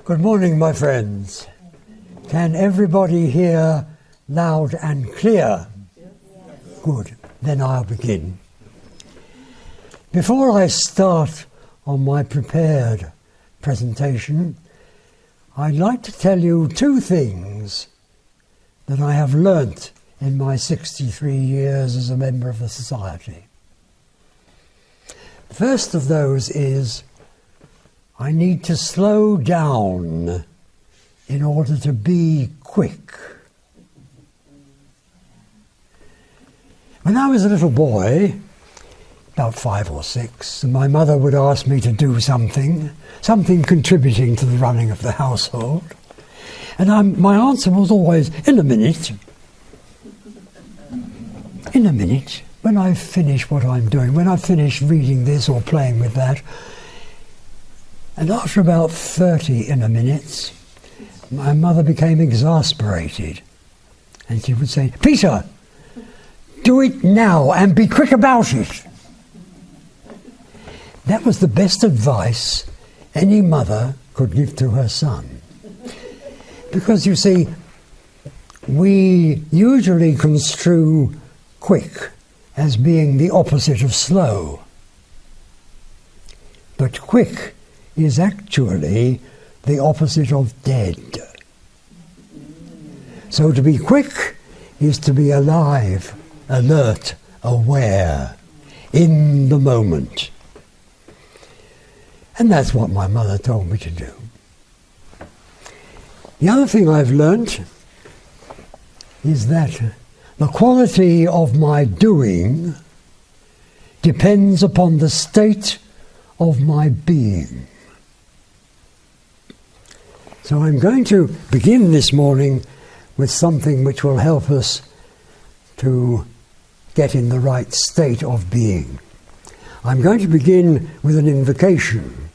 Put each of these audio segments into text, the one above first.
Good morning, my friends. Can everybody hear loud and clear? Good. Then I'll begin. Before I start on my prepared presentation, I'd like to tell you two things that I have learnt in my 63 years as a member of the Society. The first of those is I need to slow down in order to be quick. When I was a little boy, about 5 or 6, my mother would ask me to do something contributing to the running of the household, and my answer was always, in a minute. In a minute, when I finish what I'm doing, when I finish reading this or playing with that. And after about 30 in a minute, my mother became exasperated. And she would say, "Peter, do it now and be quick about it." That was the best advice any mother could give to her son. Because you see, we usually construe quick as being the opposite of slow. But quick is actually the opposite of dead. So to be quick is to be alive, alert, aware, in the moment. And that's what my mother told me to do. The other thing I've learnt is that the quality of my doing depends upon the state of my being. So I'm going to begin this morning with something which will help us to get in the right state of being. I'm going to begin with an invocation.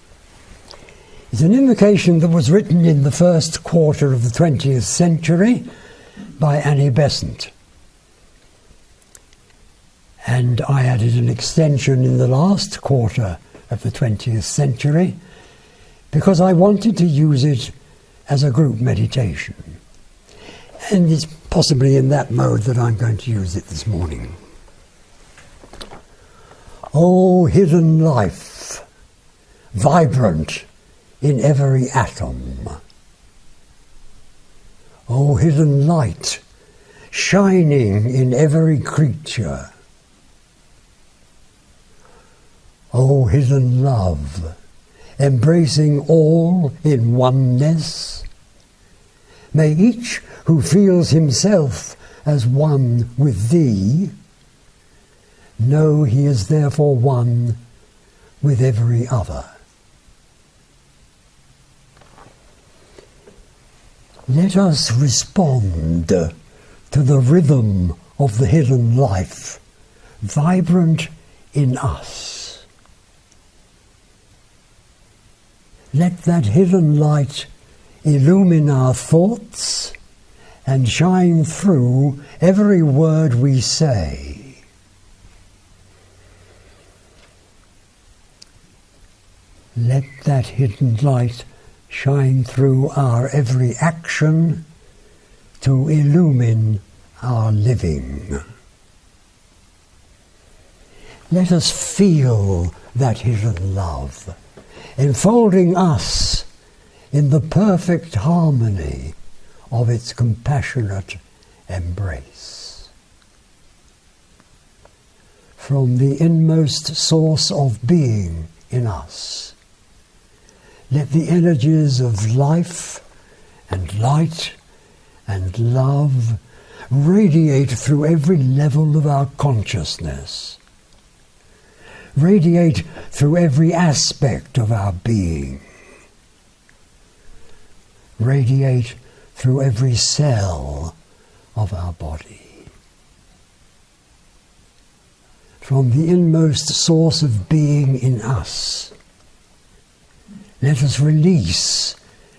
It's an invocation that was written in the first quarter of the 20th century by Annie Besant. And I added an extension in the last quarter of the 20th century because I wanted to use it as a group meditation. And it's possibly in that mode that I'm going to use it this morning. O hidden life, vibrant in every atom. O hidden light, shining in every creature. O hidden love, embracing all in oneness. May each who feels himself as one with thee know he is therefore one with every other. Let us respond to the rhythm of the hidden life, vibrant in us. Let that hidden light illumine our thoughts and shine through every word we say. Let that hidden light shine through our every action to illumine our living. Let us feel that hidden love, enfolding us in the perfect harmony of its compassionate embrace. From the inmost source of being in us, let the energies of life and light and love radiate through every level of our consciousness, radiate through every aspect of our being, radiate through every cell of our body. From the inmost source of being in us, let us release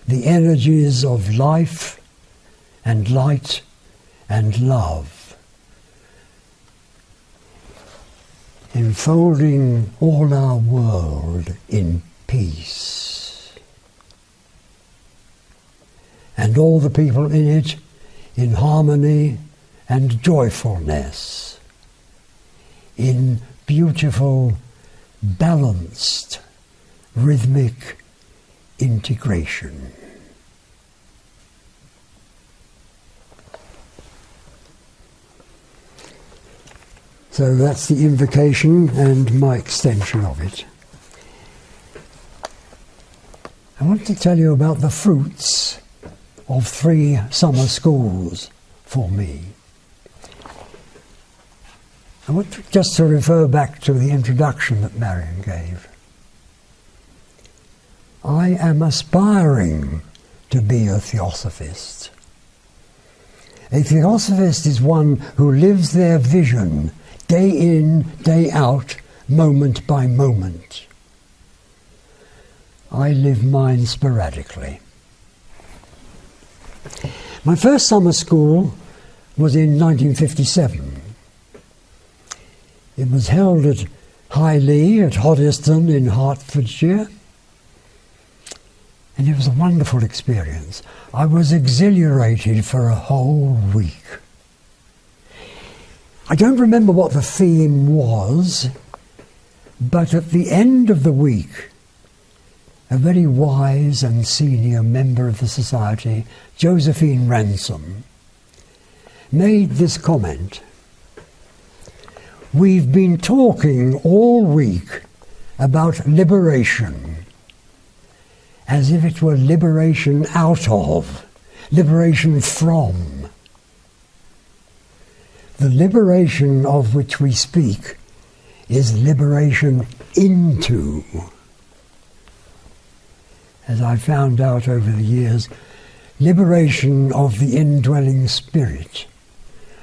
the energies of life and light and love, enfolding all our world in peace. and all the people in it in harmony and joyfulness, in beautiful, balanced, rhythmic integration. So that's the invocation and my extension of it. I want to tell you about the fruits of 3 summer schools for me. I want just to refer back to the introduction that Marion gave. I am aspiring to be a theosophist. A theosophist is one who lives their vision day in, day out, moment by moment. I live mine sporadically. My first summer school was in 1957. It was held at Highley at Hoddesdon in Hertfordshire, and it was a wonderful experience. I was exhilarated for a whole week. I don't remember what the theme was, but at the end of the week, a very wise and senior member of the society, Josephine Ransom, made this comment. We've been talking all week about liberation, as if it were liberation out of, liberation from. The liberation of which we speak is liberation into. As I found out over the years, liberation of the indwelling spirit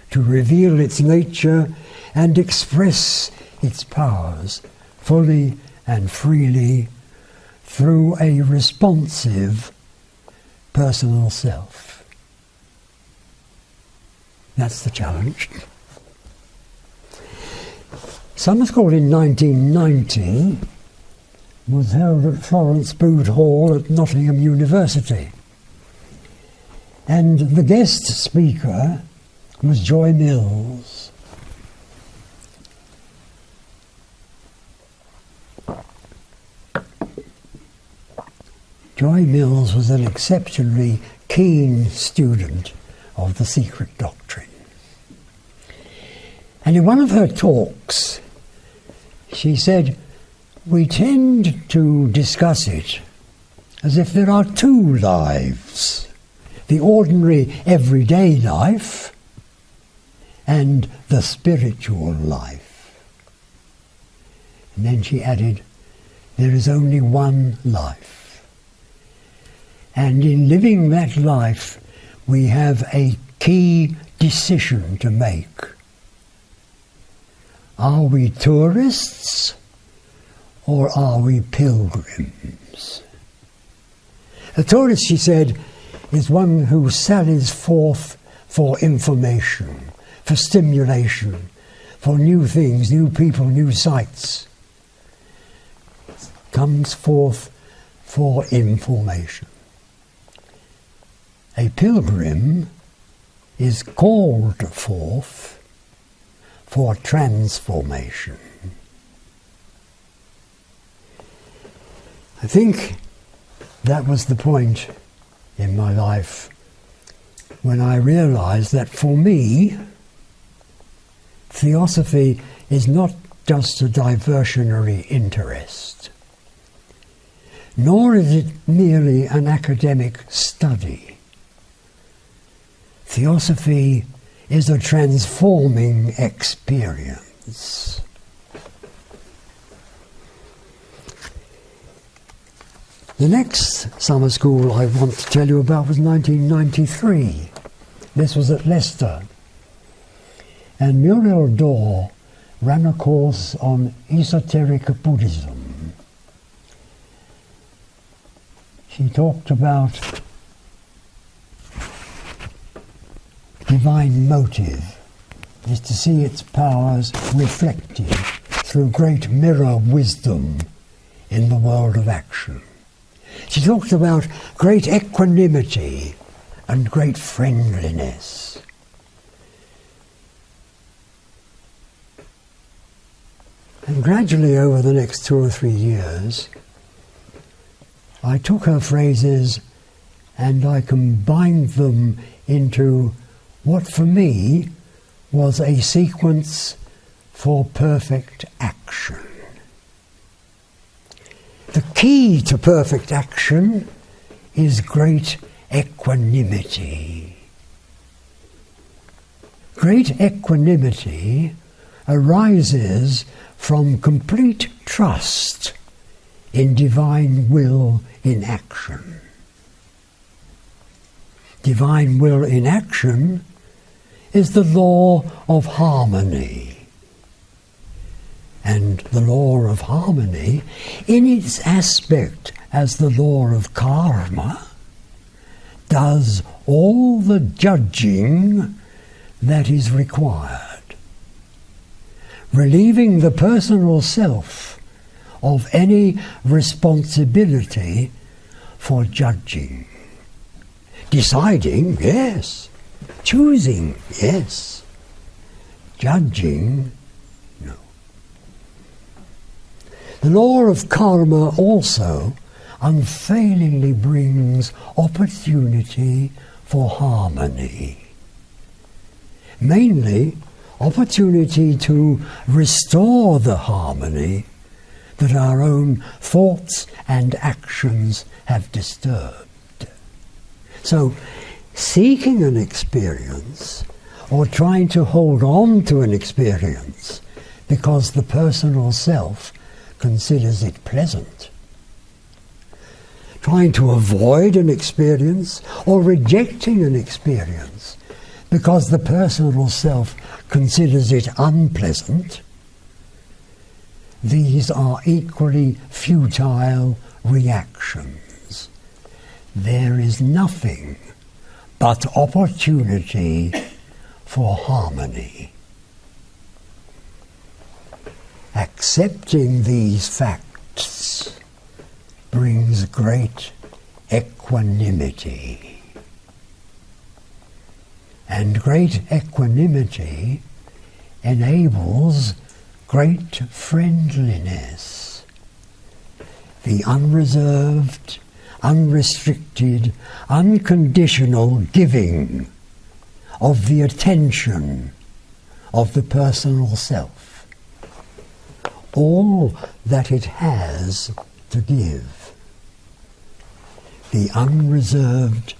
to reveal its nature and express its powers fully and freely through a responsive personal self. That's the challenge. Summer school in 1990 was held at Florence Booth Hall at Nottingham University. And the guest speaker was Joy Mills. Joy Mills was an exceptionally keen student of the secret doctrine. And in one of her talks, she said, we tend to discuss it as if there are 2 lives, the ordinary everyday life and the spiritual life. And then she added, there is only one life. And in living that life, we have a key decision to make. Are we tourists or are we pilgrims? A tourist, she said, is one who sallies forth for information, for stimulation, for new things, new people, new sights. Comes forth for information. A pilgrim is called forth for transformation. I think that was the point in my life when I realized that for me, theosophy is not just a diversionary interest, nor is it merely an academic study. Theosophy is a transforming experience. The next summer school I want to tell you about was 1993. This was at Leicester. And Muriel Dorr ran a course on esoteric Buddhism. She talked about divine motive is to see its powers reflected through great mirror wisdom in the world of action. She talked about great equanimity and great friendliness. And gradually over the next 2 or 3 years, I took her phrases and I combined them into what for me was a sequence for perfect action. The key to perfect action is great equanimity. Great equanimity arises from complete trust in divine will in action. Divine will in action is the law of harmony. And the law of harmony, in its aspect as the law of karma, does all the judging that is required, relieving the personal self of any responsibility for judging. Deciding, yes. Choosing, yes. Judging, no. The law of karma also unfailingly brings opportunity for harmony. Mainly, opportunity to restore the harmony that our own thoughts and actions have disturbed. So, seeking an experience or trying to hold on to an experience because the personal self considers it pleasant, trying to avoid an experience or rejecting an experience because the personal self considers it unpleasant, these are equally futile reactions. There is nothing but opportunity for harmony. Accepting these facts brings great equanimity. And great equanimity enables great friendliness. The unreserved, unrestricted, unconditional giving of the attention of the personal self, all that it has to give. The unreserved,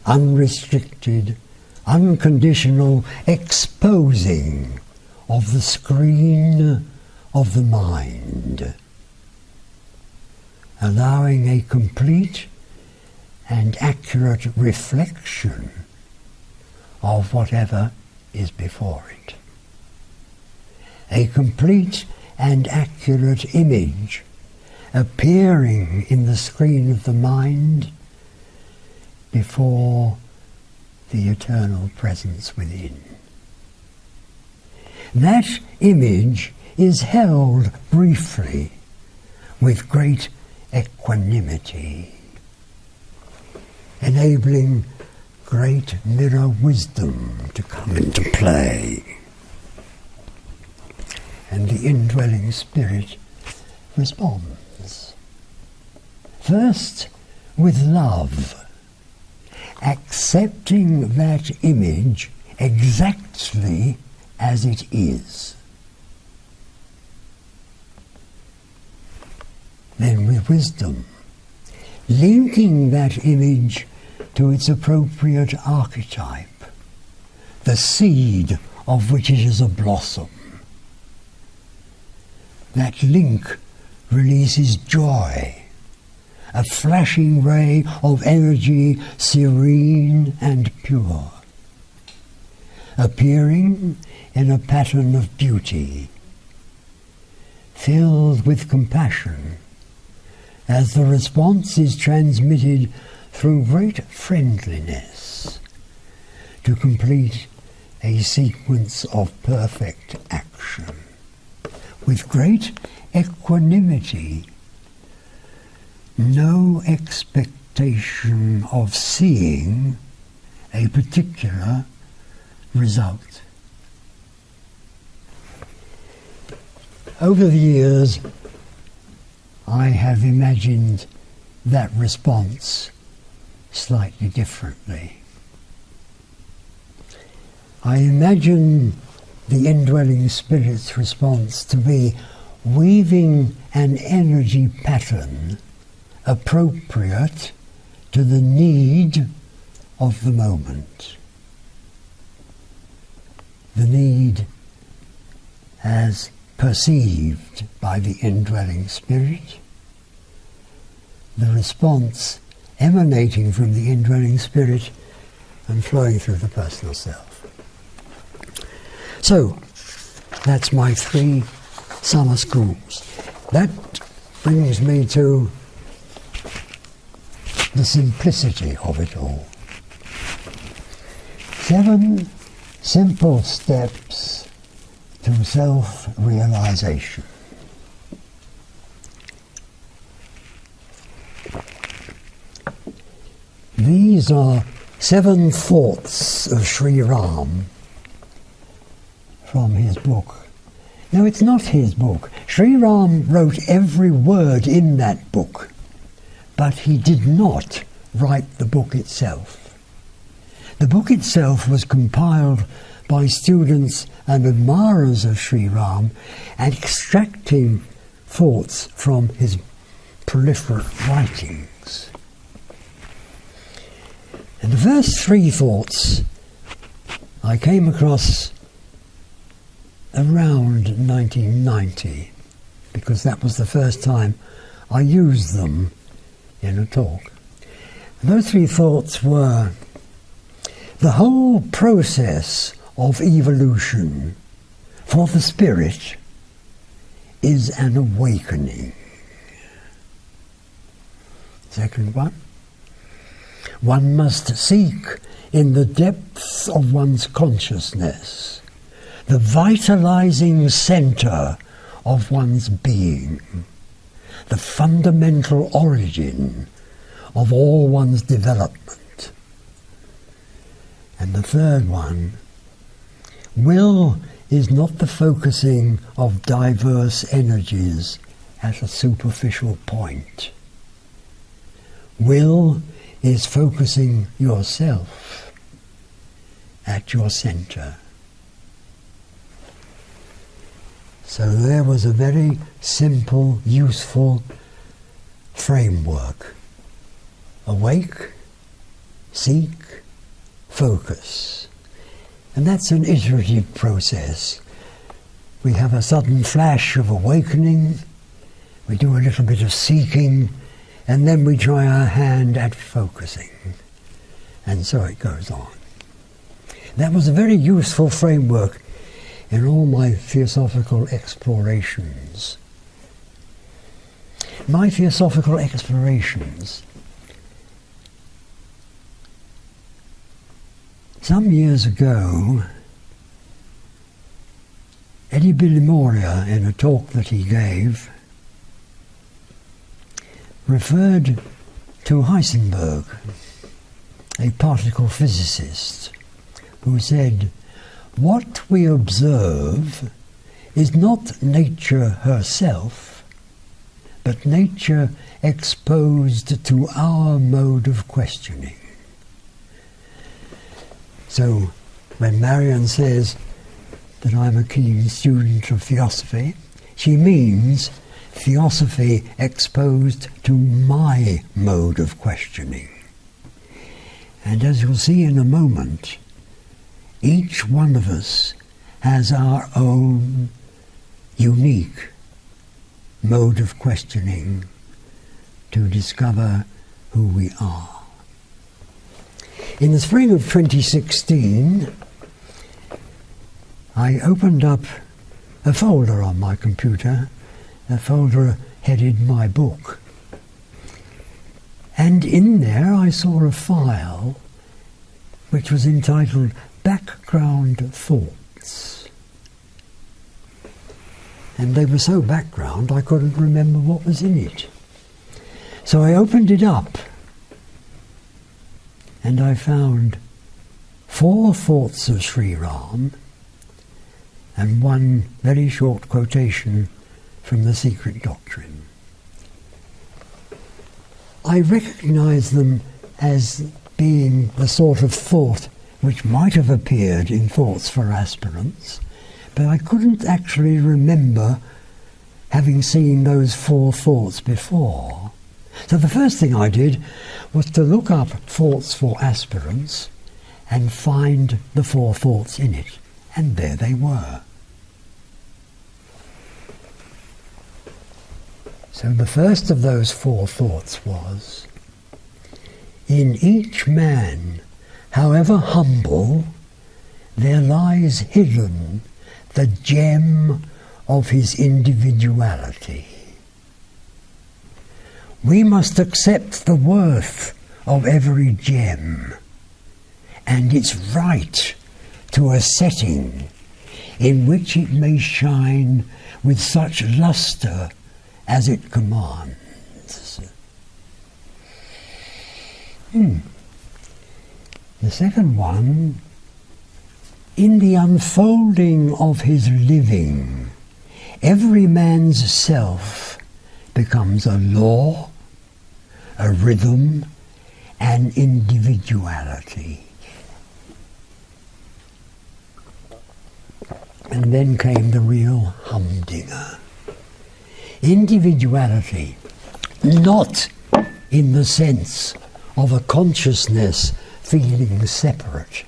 unrestricted, unconditional exposing of the screen of the mind, allowing a complete and accurate reflection of whatever is before it. A complete and accurate image appearing in the screen of the mind before the eternal presence within. That image is held briefly with great equanimity, enabling great mirror wisdom to come into play. And the indwelling spirit responds. First, with love, accepting that image exactly as it is. Then with wisdom, linking that image to its appropriate archetype, the seed of which it is a blossom. That link releases joy, a flashing ray of energy serene and pure, appearing in a pattern of beauty, filled with compassion, as the response is transmitted through great friendliness to complete a sequence of perfect action. With great equanimity, no expectation of seeing a particular result. Over the years, I have imagined that response slightly differently. I imagine the indwelling spirit's response to be weaving an energy pattern appropriate to the need of the moment. The need as perceived by the indwelling spirit, the response emanating from the indwelling spirit and flowing through the personal self. So, that's my 3 summer schools. That brings me to the simplicity of it all. 7 simple steps to self-realization. These are 7 thoughts of Sri Ram from his book. No, it's not his book. Sri Ram wrote every word in that book, but he did not write the book itself. The book itself was compiled by students and admirers of Sri Ram and extracting thoughts from his proliferate writings. And the first 3 thoughts I came across around 1990, because that was the first time I used them in a talk. And those 3 thoughts were: the whole process of evolution for the spirit is an awakening. Second one must seek in the depths of one's consciousness the vitalizing center of one's being, the fundamental origin of all one's development. And the third one, will is not the focusing of diverse energies at a superficial point. Will is focusing yourself at your center. So there was a very simple, useful framework. Awake, seek, focus. And that's an iterative process. We have a sudden flash of awakening, we do a little bit of seeking, and then we try our hand at focusing. And so it goes on. That was a very useful framework in all my theosophical explorations. My theosophical explorations, some years ago, Eddie Billimoria, in a talk that he gave, referred to Heisenberg, a particle physicist, who said, "What we observe is not nature herself, but nature exposed to our mode of questioning." So when Marion says that I'm a keen student of theosophy, she means theosophy exposed to my mode of questioning. And as you'll see in a moment, each one of us has our own unique mode of questioning to discover who we are. In the spring of 2016, I opened up a folder on my computer, a folder headed My Book. And in there I saw a file which was entitled Background Thoughts. And they were so background I couldn't remember what was in it. So I opened it up and I found 4 thoughts of Sri Ram and one very short quotation from the Secret Doctrine. I recognize them as being the sort of thought which might have appeared in Thoughts for Aspirants, but I couldn't actually remember having seen those 4 thoughts before. So the first thing I did was to look up Thoughts for Aspirants and find the 4 thoughts in it, and there they were. So the first of those 4 thoughts was, in each man, however humble, there lies hidden the gem of his individuality. We must accept the worth of every gem and its right to a setting in which it may shine with such lustre as it commands. The second one, in the unfolding of his living, every man's self becomes a law, a rhythm, and individuality. And then came the real humdinger. Individuality, not in the sense of a consciousness feeling separate,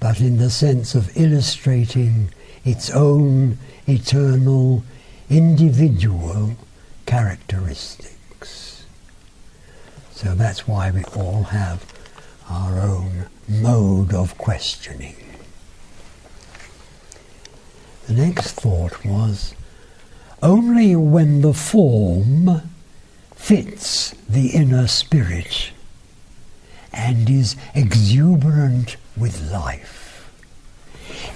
but in the sense of illustrating its own eternal, individual characteristics. So that's why we all have our own mode of questioning. The next thought was, only when the form fits the inner spirit and is exuberant with life,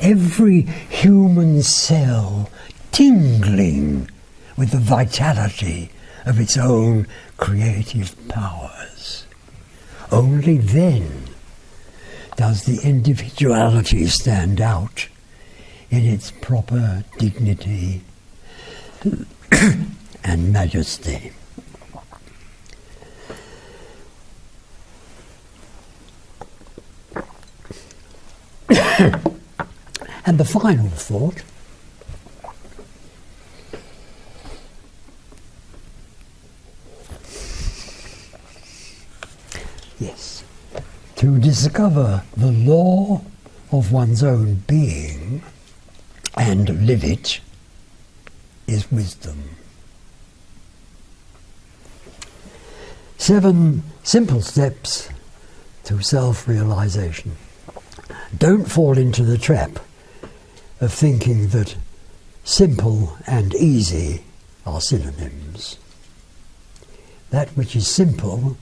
every human cell tingling with the vitality of its own creative powers, only then does the individuality stand out in its proper dignity and majesty. And the final thought, yes, to discover the law of one's own being and live it is wisdom. 7 simple steps to self-realization. Don't fall into the trap of thinking that simple and easy are synonyms. That which is simple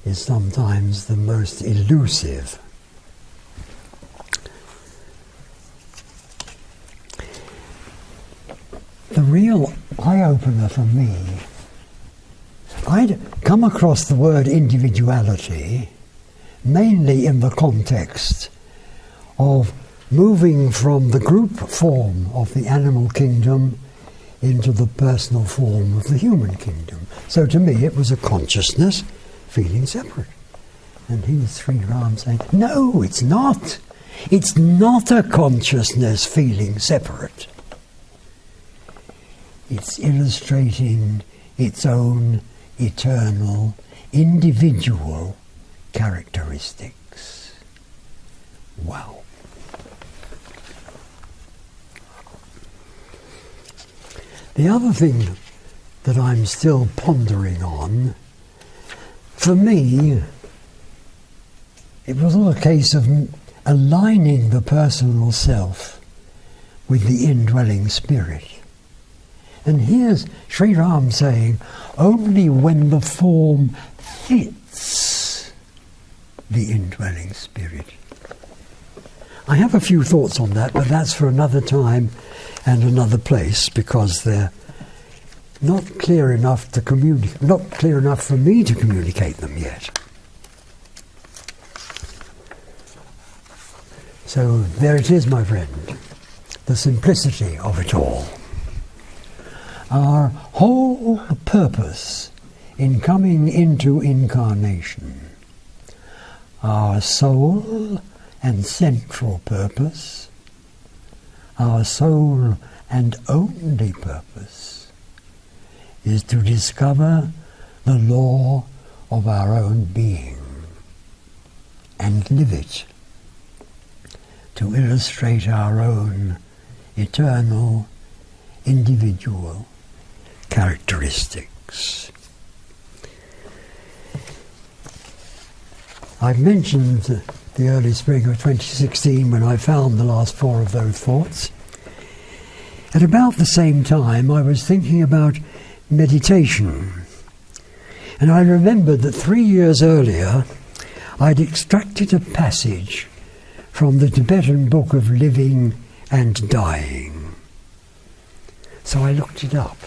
is sometimes the most elusive. The real eye-opener for me, I'd come across the word individuality mainly in the context of moving from the group form of the animal kingdom into the personal form of the human kingdom. So to me it was a consciousness feeling separate. And here's Sri Ram saying, no, it's not. It's not a consciousness feeling separate. It's illustrating its own eternal, individual characteristics. Wow. The other thing that I'm still pondering on, for me, it was all a case of aligning the personal self with the indwelling spirit. And here's Sri Ram saying, only when the form fits the indwelling spirit. I have a few thoughts on that, but that's for another time and another place, because they're not clear enough to not clear enough for me to communicate them yet. So there it is, my friend, the simplicity of it all. Our whole purpose in coming into incarnation, our sole and central purpose, our sole and only purpose, is to discover the law of our own being and live it, to illustrate our own eternal, individual characteristics. I've mentioned the early spring of 2016 when I found the last four of those thoughts. At about the same time I was thinking about meditation, and I remembered that 3 years earlier I'd extracted a passage from the Tibetan book of living and dying. So I looked it up,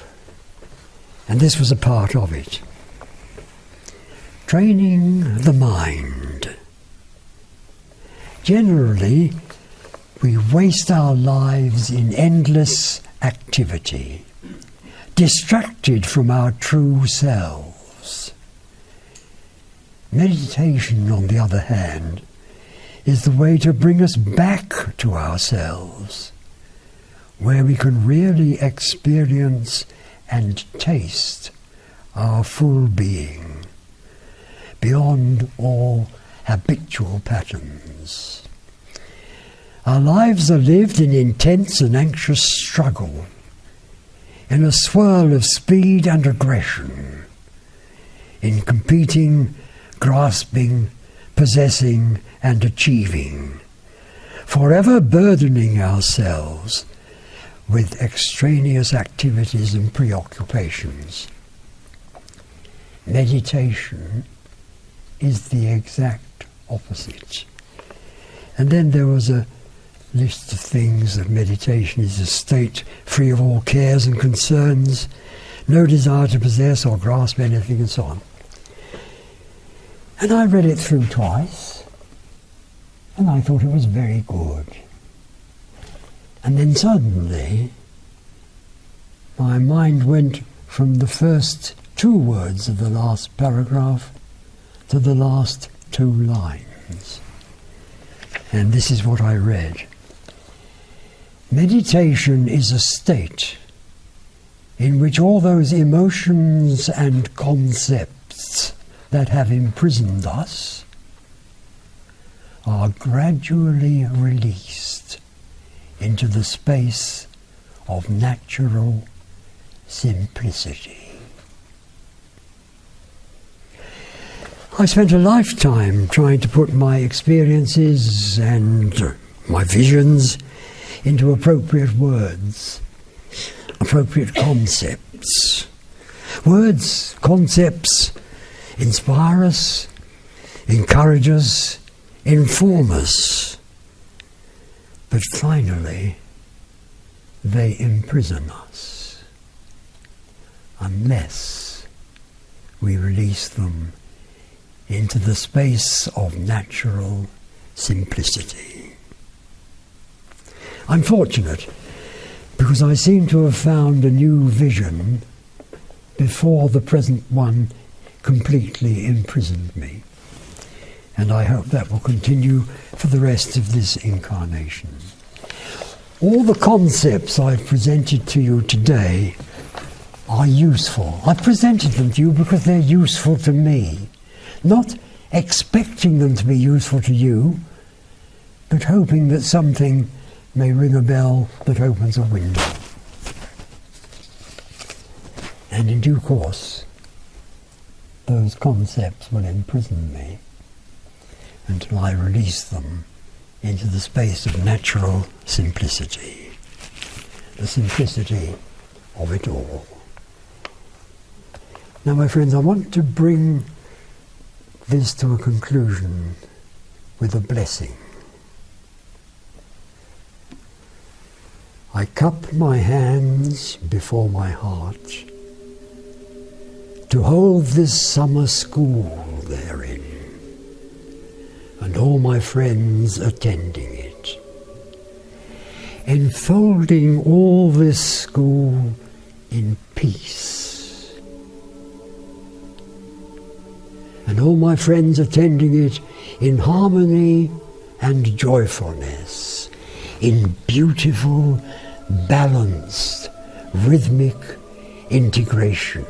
and this was a part of it. Training the mind. Generally, we waste our lives in endless activity, distracted from our true selves. Meditation, on the other hand, is the way to bring us back to ourselves, where we can really experience and taste our full being, beyond all habitual patterns. Our lives are lived in intense and anxious struggle, in a swirl of speed and aggression, in competing, grasping, possessing and achieving, forever burdening ourselves with extraneous activities and preoccupations. Meditation is the exact opposite. And then there was a list of things that meditation is a state free of all cares and concerns, no desire to possess or grasp anything, and so on. And I read it through twice, and I thought it was very good. And then suddenly my mind went from the first 2 words of the last paragraph to the last 2 lines. And this is what I read. Meditation is a state in which all those emotions and concepts that have imprisoned us are gradually released into the space of natural simplicity. I spent a lifetime trying to put my experiences and my visions into appropriate words, appropriate concepts. Words, concepts inspire us, encourage us, inform us, but finally they imprison us unless we release them into the space of natural simplicity. I'm fortunate because I seem to have found a new vision before the present one completely imprisoned me. And I hope that will continue for the rest of this incarnation. All the concepts I've presented to you today are useful. I've presented them to you because they're useful to me. Not expecting them to be useful to you, but hoping that something may ring a bell that opens a window. And in due course, those concepts will imprison me until I release them into the space of natural simplicity, the simplicity of it all. Now, my friends, I want to bring this to a conclusion with a blessing. I cup my hands before my heart to hold this summer school therein, and all my friends attending it. enfolding all this school in peace. And all my friends attending it in harmony and joyfulness, in beautiful, balanced, rhythmic integration.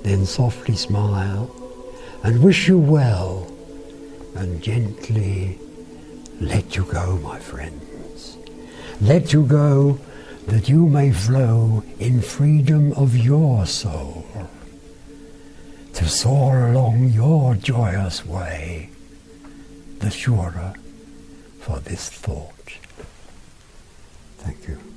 Then softly smile and wish you well, and gently let you go, my friends. Let you go that you may flow in freedom of your soul, to soar along your joyous way, the surer for this thought. Thank you.